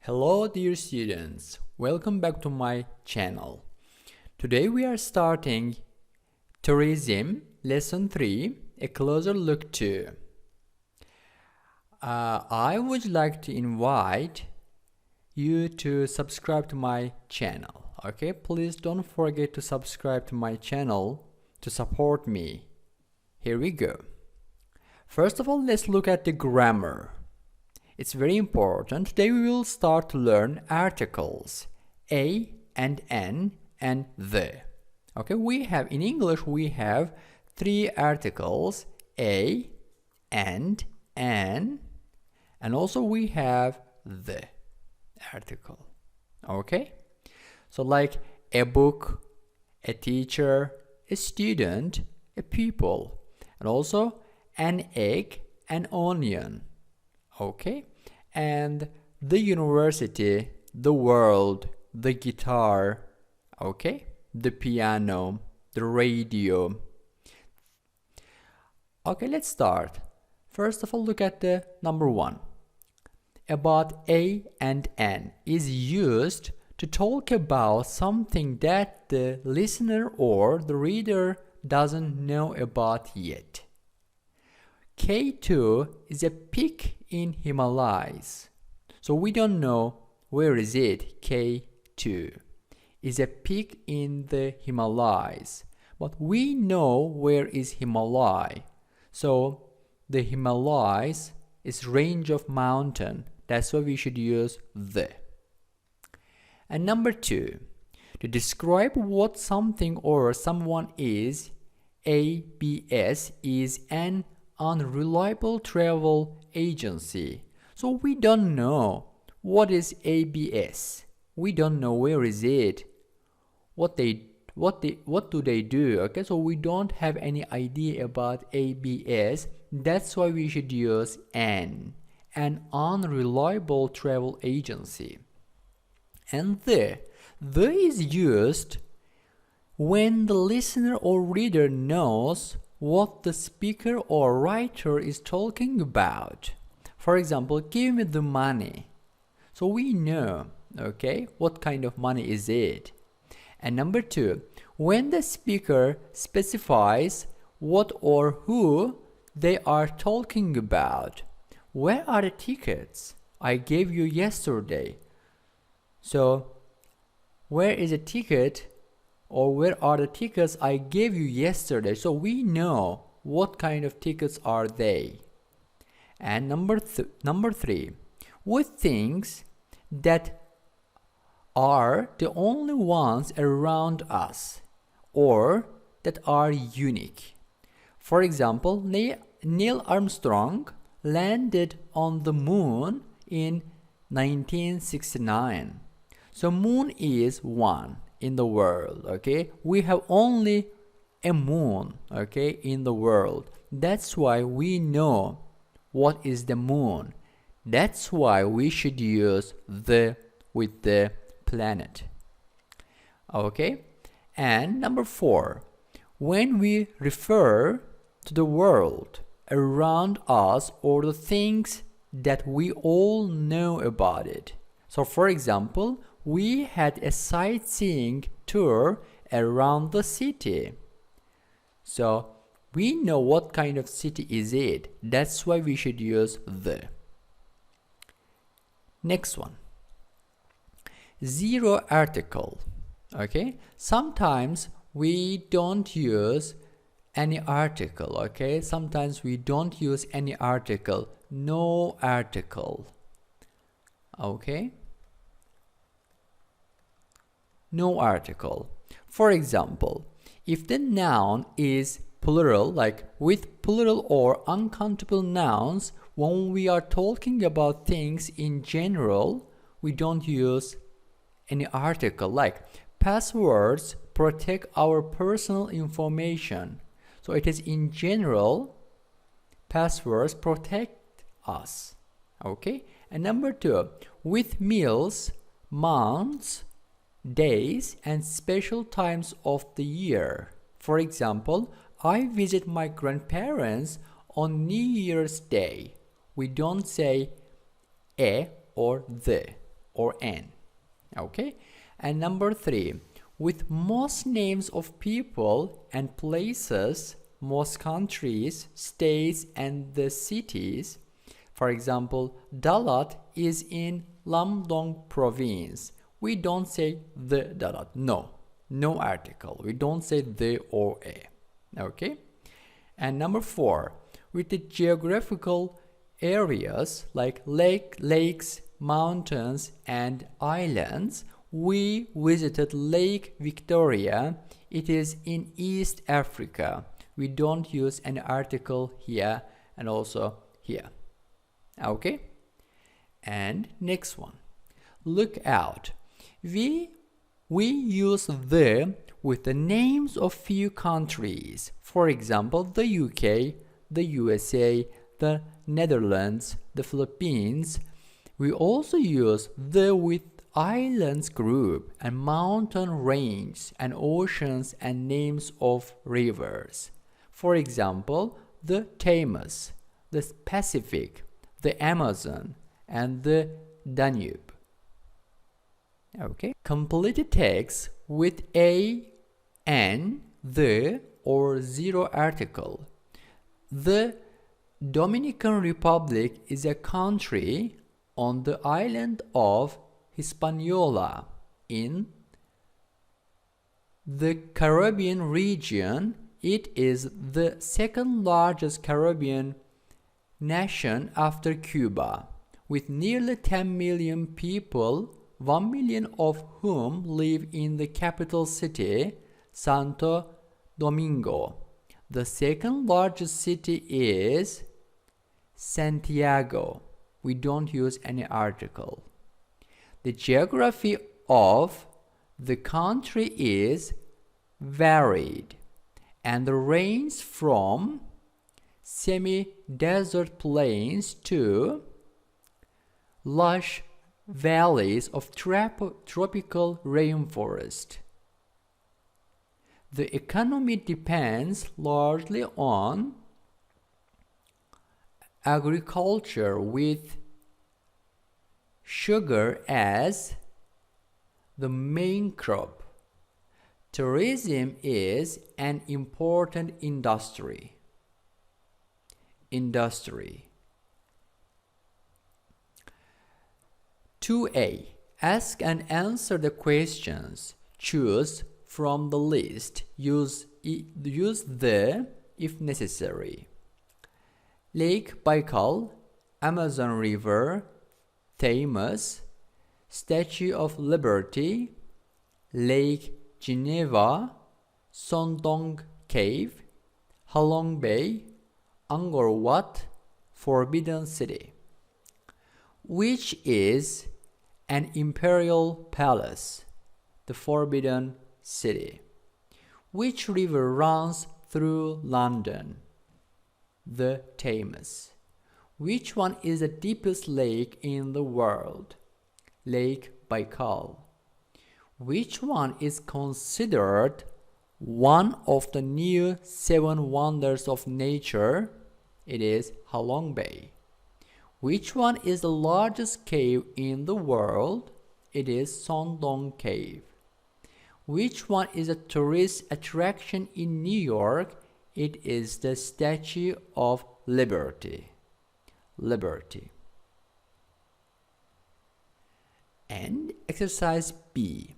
Hello dear students, welcome back to my channel. Today we are starting Tourism Lesson 3, a closer look to. I would like to invite you to subscribe to my channel. Okay, please don't forget to subscribe to my channel to support me. Here we go. First of all, let's look at the grammar. It's very important. Today we will start to learn articles a and an and the. Okay, we have in English we have three articles: a, and, an, and also we have the article. Okay, so like a book, a teacher, a student, a people, and also an egg, an onion. Okay, and the university, the world, the guitar, okay, the piano, the radio. Okay, let's start. First of all, look at the number one. About a and an is used to talk about something that the listener or the reader doesn't know about yet. K2 is a peak in Himalayas. So we don't know where is it. K2 is a peak in the Himalayas. But we know where is Himalaya. So the Himalayas is range of mountain. That's why we should use the. And number two, to describe what something or someone is, ABS is an unreliable travel agency. So we don't know what is ABS. We don't know where is it. What do they do? Okay, so we don't have any idea about ABS. That's why we should use an unreliable travel agency. And the is used when the listener or reader knows what the speaker or writer is talking about. For example, give me the money. So we know, okay, what kind of money is it. And number two, when the speaker specifies what or who they are talking about. Where are the tickets I gave you yesterday? So, where is a ticket? Or where are the tickets I gave you yesterday? So we know what kind of tickets are they. And number three, with things that are the only ones around us or that are unique. For example, Neil Armstrong landed on the moon in 1969. So moon is one in the world. Okay, we have only a moon, okay, in the world. That's why we know what is the moon. That's why we should use the with the planet. Okay, and number four, when we refer to the world around us or the things that we all know about it. So for example, we had a sightseeing tour around the city. So we know what kind of city is it. That's why we should use the. Next one. Zero article. Okay. Sometimes we don't use any article. Okay. Sometimes we don't use any article. No article. Okay. No article. For example, if the noun is plural, like with plural or uncountable nouns, when we are talking about things in general, we don't use any article. Like passwords protect our personal information. So it is in general, passwords protect us. Okay. And number two, with meals, months, days and special times of the year. For example, I visit my grandparents on New Year's Day. We don't say a or the or N. Okay? And number 3, with most names of people and places, most countries, states, and the cities. For example, Dalat is in Lamdong province. We don't say the Dalat. No article. We don't say the or a. Okay? And number 4, with the geographical areas like lakes, mountains, and islands, we visited Lake Victoria. It is in East Africa. We don't use an article here and also here. Okay? And next one. Look out. We use the with the names of few countries. For example, the UK, the USA, the Netherlands, the Philippines. We also use the with islands group and mountain range and oceans and names of rivers. For example, the Thames, the Pacific, the Amazon, and the Danube. Okay. Complete the text with a, an, the, or zero article. The Dominican Republic is a country on the island of Hispaniola in the Caribbean region. It is the second largest Caribbean nation after Cuba, with nearly 10 million people, 1 million of whom live in the capital city, Santo Domingo. The second largest city is Santiago. We don't use any article. The geography of the country is varied and ranges from semi-desert plains to lush valleys of tropical rainforest. The economy depends largely on agriculture, with sugar as the main crop. Tourism is an important industry. 2a. Ask and answer the questions. Choose from the list. Use the if necessary. Lake Baikal, Amazon River, Thames, Statue of Liberty, Lake Geneva, Sondong Cave, Halong Bay, Angkor Wat, Forbidden City. Which is an imperial palace? The Forbidden City. Which river runs through London? The Thames. Which one is the deepest lake in the world? Lake Baikal. Which one is considered one of the new 7 wonders of nature? It is Halong Bay. Which one is the largest cave in the world? It is Sondong Cave. Which one is a tourist attraction in New York? It is the Statue of Liberty. And exercise B.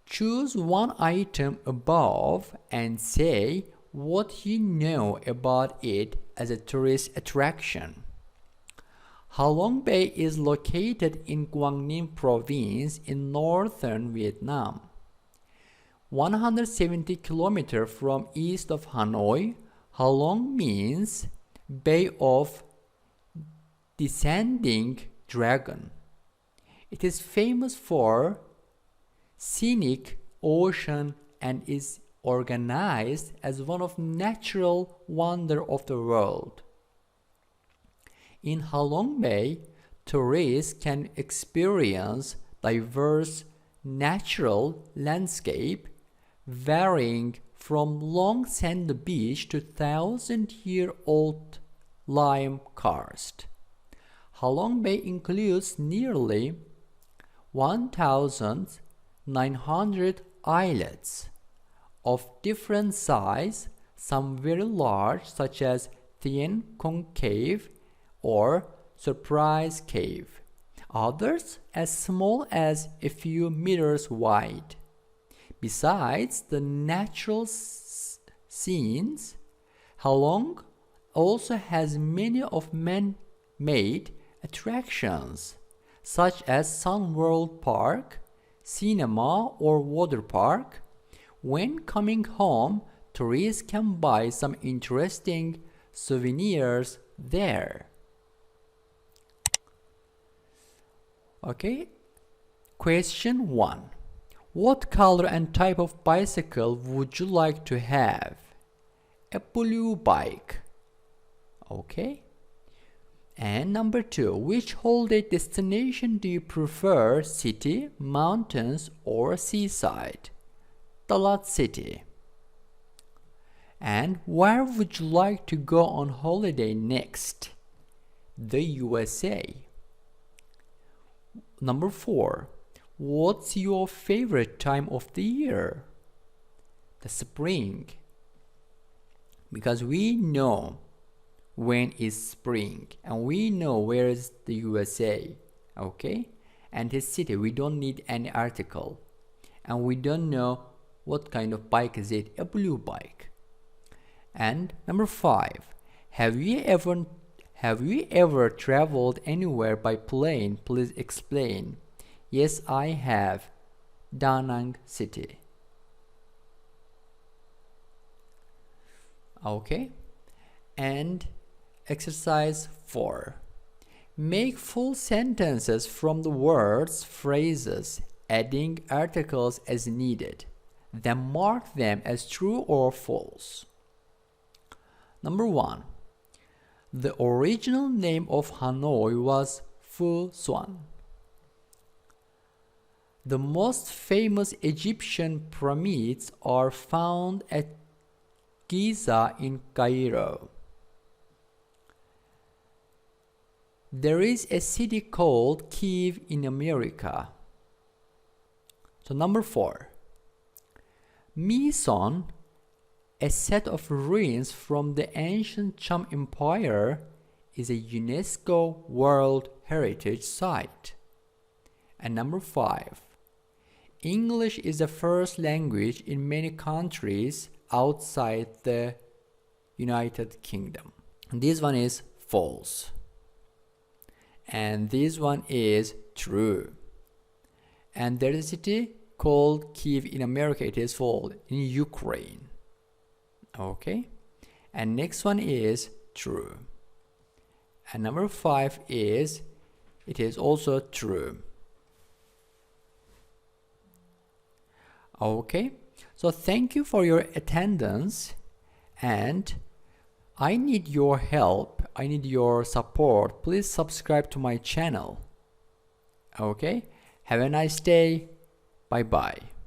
Choose one item above and say what you know about it as a tourist attraction. Halong Bay is located in Quang Ninh province in northern Vietnam. 170 kilometers from east of Hanoi, Halong means Bay of Descending Dragon. It is famous for scenic ocean and is organized as one of natural wonder of the world. In Halong Bay, tourists can experience diverse natural landscape varying from long sand beach to 1,000-year-old lime karst. Halong Bay includes nearly 1,900 islets of different size, some very large such as Tieng Anh Cave or Surprise Cave, others as small as a few meters wide. Besides the natural scenes, Halong also has many of man-made attractions such as Sun World Park, cinema or water park. When coming home, tourists can buy some interesting souvenirs there. Okay, question 1. What color and type of bicycle would you like to have? A blue bike. Okay. And number 2, which holiday destination do you prefer, city, mountains, or seaside? Dalat City. And where would you like to go on holiday next? The USA. Number 4, what's your favorite time of the year? The spring. Because we know when is spring and we know where is the USA, okay? And his city, we don't need any article, and we don't know what kind of bike is it, a blue bike. And number 5, have you ever traveled anywhere by plane? Please explain. Yes, I have. Da Nang City. Okay. And exercise 4. Make full sentences from the words, phrases, adding articles as needed. Then mark them as true or false. Number 1. The original name of Hanoi was Phu Xuan. The most famous Egyptian pyramids are found at Giza in Cairo. There is a city called Kiev in America. So number 4. Mison, a set of ruins from the ancient Cham Empire, is a UNESCO World Heritage Site. And number 5. English is the first language in many countries outside the United Kingdom. This one is false. And this one is true. And there is a city called Kiev in America. It is false, in Ukraine. Okay. And next one is true. And number 5 is, it is also true. Okay. So thank you for your attendance, and I need your help. I need your support. Please subscribe to my channel. Okay. Have a nice day. Bye bye.